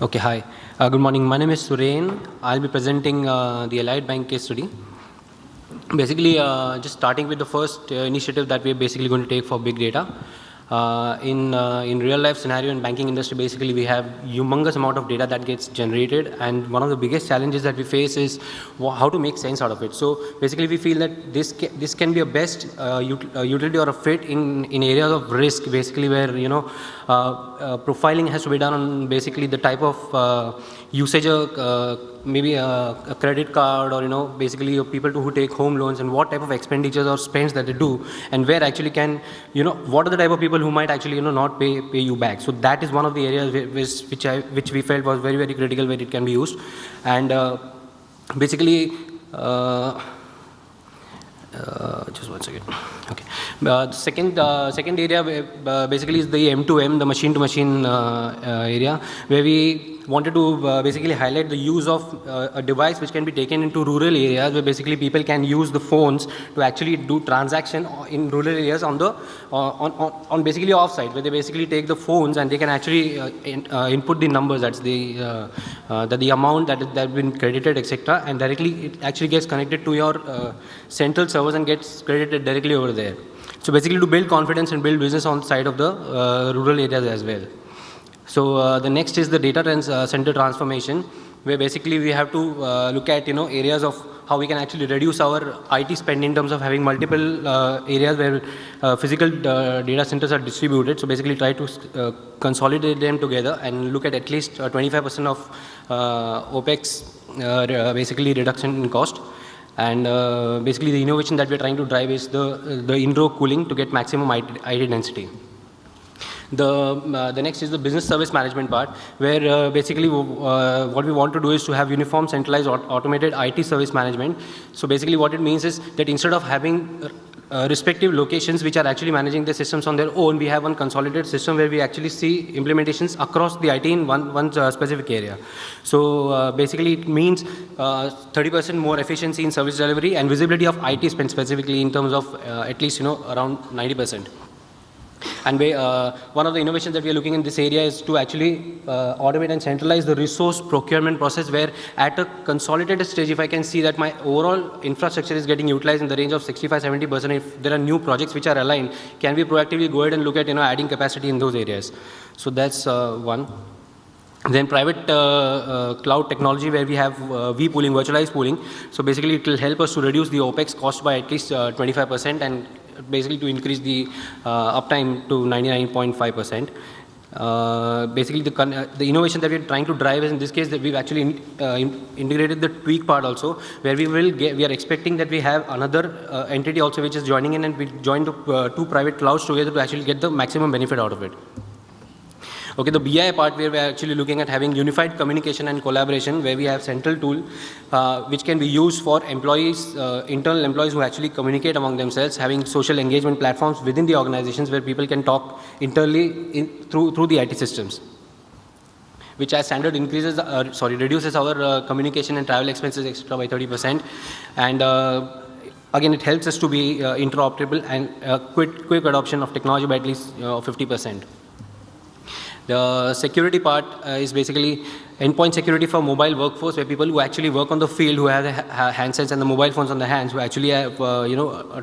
Okay, hi. Good morning. My name is Surain. I'll be presenting the Allied Bank case study. Basically, just starting with the first initiative that we're basically going to take for big data. In real life scenario in banking industry, basically we have humongous amount of data that gets generated, and one of the biggest challenges that we face is how to make sense out of it. So basically we feel that this can be a best utility or a fit in areas of risk, basically where profiling has to be done on basically the type of usage maybe a credit card, or basically people who take home loans, and what type of expenditures or spends that they do, and where actually can what are the type of people who might actually not pay you back. So that is one of the areas which we felt was very, very critical, where it can be used. And basically just one second. Okay. The second area basically is the M2M, the machine-to-machine area, where we wanted to basically highlight the use of a device which can be taken into rural areas, where basically people can use the phones to actually do transaction in rural areas on basically offsite, where they basically take the phones and they can actually input the numbers, that's the amount that has been credited, etc., and directly it actually gets connected to your central servers and gets credited directly over there. So basically to build confidence and build business on the side of the rural areas as well. So the next is the data center transformation, where basically we have to look at areas of how we can actually reduce our IT spend in terms of having multiple areas where physical data centers are distributed. So basically try to consolidate them together and look at least 25% of OPEX basically reduction in cost. And basically the innovation that we're trying to drive is the in-row cooling to get maximum IT density. The next is the business service management part, where basically what we want to do is to have uniform, centralized, automated IT service management. So basically what it means is that instead of having respective locations which are actually managing the systems on their own, we have one consolidated system where we actually see implementations across the IT in one specific area. So basically it means 30% more efficiency in service delivery and visibility of IT spend, specifically in terms of at least around 90%. And one of the innovations that we are looking in this area is to actually automate and centralize the resource procurement process, where at a consolidated stage, if I can see that my overall infrastructure is getting utilized in the range of 65-70%, if there are new projects which are aligned, can we proactively go ahead and look at adding capacity in those areas. So that's one. Then private cloud technology, where we have vPooling, virtualized pooling. So basically it will help us to reduce the OPEX cost by at least 25%, and basically to increase the uptime to 99.5%. Basically the innovation that we're trying to drive is, in this case, that we've actually integrated the tweak part also, where we are expecting that we have another entity also which is joining in, and we join the two private clouds together to actually get the maximum benefit out of it. Okay, the BI part, where we're actually looking at having unified communication and collaboration, where we have central tool which can be used for employees, internal employees who actually communicate among themselves, having social engagement platforms within the organizations where people can talk internally through the IT systems, which as standard reduces our communication and travel expenses extra by 30%. And again, it helps us to be interoperable and quick adoption of technology by at least 50%. The security part is basically endpoint security for mobile workforce, where people who actually work on the field, who have the handsets and the mobile phones on the hands, who actually have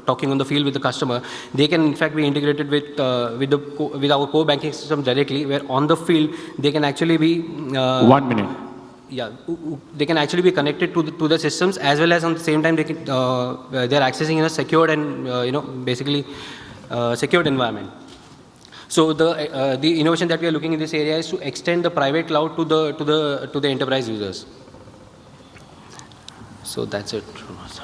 talking on the field with the customer, they can in fact be integrated with our core banking system directly, where on the field they can actually be 1 minute. Yeah, they can actually be connected to the systems, as well as on the same time they're accessing in a secured and basically secured environment. So the innovation that we are looking in this area is to extend the private cloud to the enterprise users. So that's it from us.